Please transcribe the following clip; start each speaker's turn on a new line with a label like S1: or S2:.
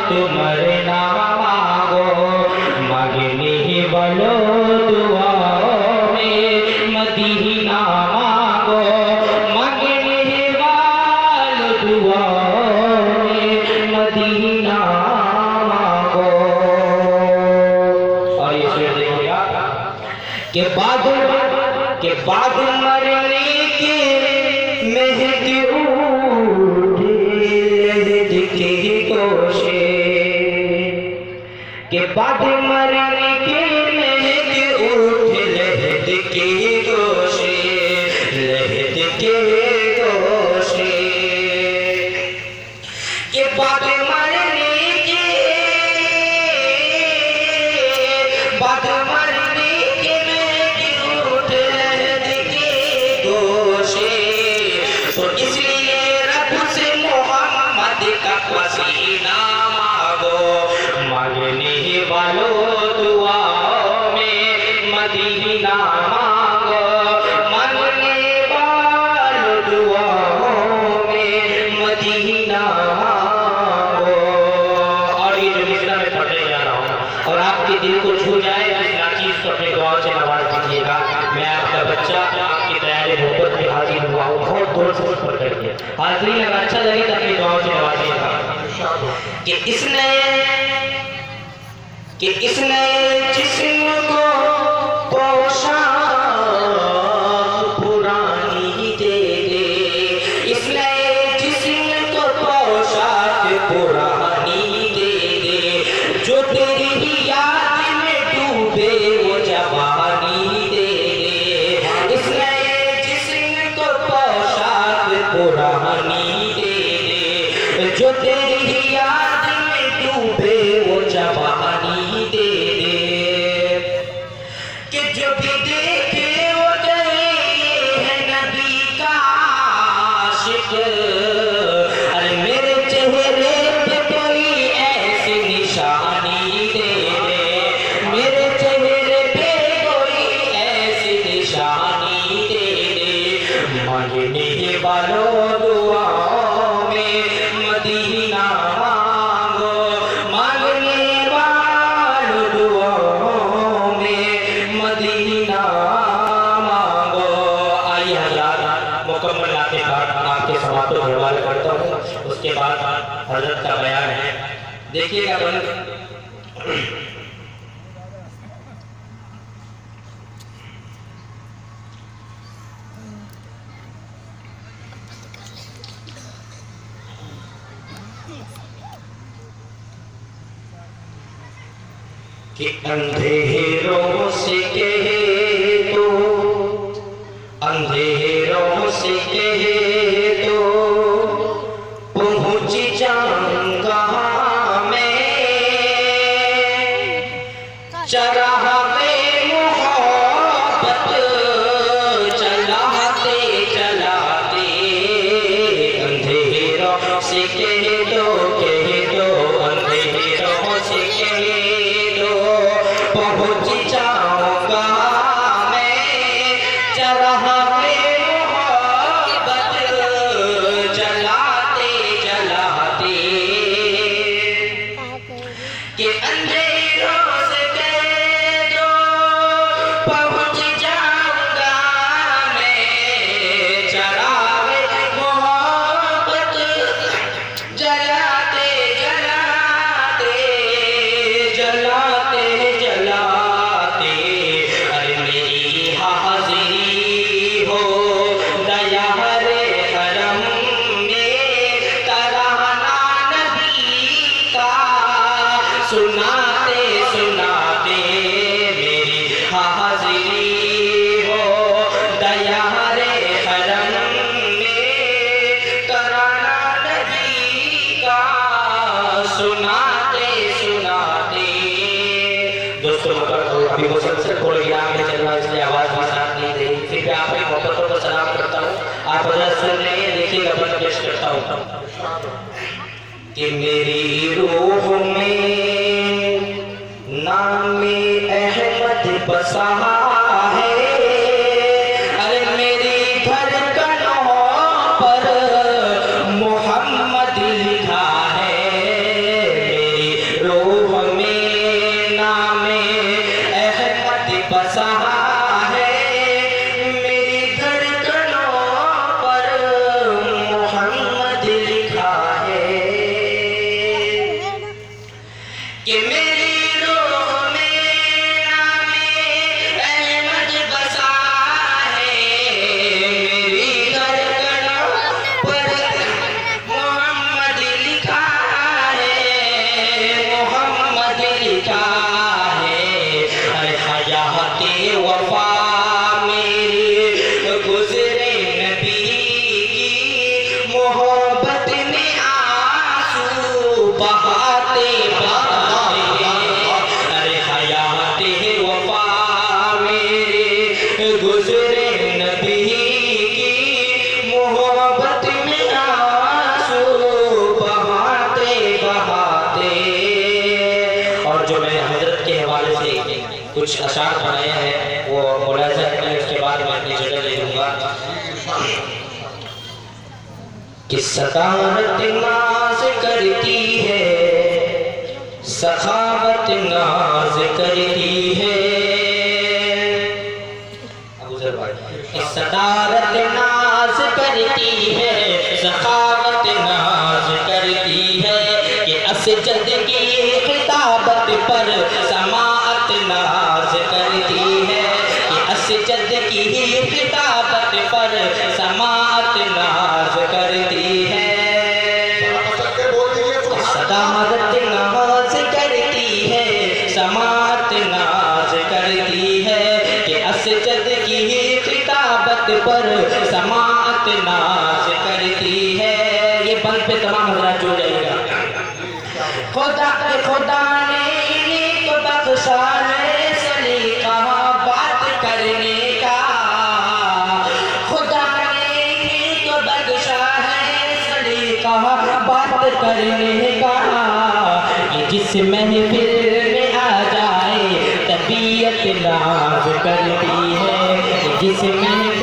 S1: तुम्हारे नाम मांगो, मांगने वालो दुआओं में मदीना मांगो, मांगने वालो दुआओं में मदीना मांगो। और ये शेर देखो यार के बाद मरने के मेहदी उठे लहद के गोशे, के बाद मरने के मेहदी उठे लहद के गोशे, लहद के गोशे, के बाद मरने के बाद मरने के मेहदी उठे लहद के गोशे। तो इसलिए रब से मोहम्मद का पसीना मांगो, मांगने वालों दुआओं में मदीना मांगो, मांगने वालों दुआओं में मदीना मांगो। और ये जो मिसरा में पढ़ने जा रहा हूँ और आपके दिल को छू जाए इस नाचीज को अपने गौर से नवाज दीजिएगा। मैं आपका बच्चा आपकी दयाल मोहब्बत में हाजिर हुआ हूँ, बहुत दूर से पढ़ करके हाजिरी अगर अच्छा लगे तो अपने गौर से नवाजिएगा कि इसने जिस्म को पोशाक पुरानी दे दे, इसने जिस्म को पोशाक पुरानी दे दे, जो तेरी ही याद में डूबे वो जवानी दे दे, इसने जिस्म को पोशाक पुरानी दे दे, जो तेरी ही याद में डूबे वो जवानी दे दे, कि जो भी देखे वो कहे है नबी का आशिक, अरे मेरे चेहरे पे कोई ऐसी निशानी दे दे, मेरे चेहरे पे कोई ऐसी निशानी दे दे, मांगने वालों दुआओं में मदीना मांगो, मांगने वालों दुआओं में मदीना मांगो। आइए हज़रात मुकम्मल नाते पाठ आपके समाप्त के हवाले करता हूँ, उसके बाद हजरत का बयान है, देखिएगा। कि अंधेरों से कहे तो, अंधेरों से कहे तो पहुँच जाऊंगा मैं, चराहे मोहब्बत चलाते चलाते, अंधेरों से कहे तो अंधेरों से कहे पहुँच जाऊंगा मैं, चराहे मोहब्बत चलाते चलाते, कि अंधेरों से कह दो पहुँच जाऊंगा मैं, चराहे मोहब्बत जलाते जलाते जलाते जलाते, अरे मेरी हाजिरी हो दया रे हरम में, तराना नबी का सुनाते सुनाते, मेरी हाजिरी हो दया रे हरम में, तराना नबी का सुनाते सुनाते। दोस्तों अभी मुसलसल थोड़े विराम में चल रहा है इसलिए आवाज भी साथ नहीं दे रही, फिर भी आपकी मोहब्बतों को सलाम करता हूँ। आप हजरत सुन रहे हैं, देखिएगा मैं पेश करता हूँ कि मेरी रूह में नाम-ए अहमद बसा है, अरे मेरी धड़कनों पर मोहम्मद लिखा है, मेरी बातें अरे हयाते वफा मेरे गुजरे नबी की मोहब्बत में आंसू बहाते बहाते। और जो मैंने हजरत के हवाले से कुछ अशार बनाए हैं वो मुलाजा करें, उसके बाद मैं अपनी जगह ले लूंगा। कि सखावत नाज करती है, सखावत नाज करती है, सदारत नाज करती है, सखावत नाज करती है। कि असजद की खिताबत पर समाअत नाज करती है, कि असजद की खिताबत पर समाअत नाज करती है। सदारत नाज करती है, समाअत नाज करती है। कि असजद की खिताबत पर समाअत नाज करती है। ये बंद पे तमाम हजरात जो जाएगा। खुदा ने इन्हीं को बख्शा है सलीका बात करने का, खुदा ने इन्हीं को बख्शा है सलीका बात करने का। जिस महफिल में आ जाए तबीयत नाज करती है, जिस महफिल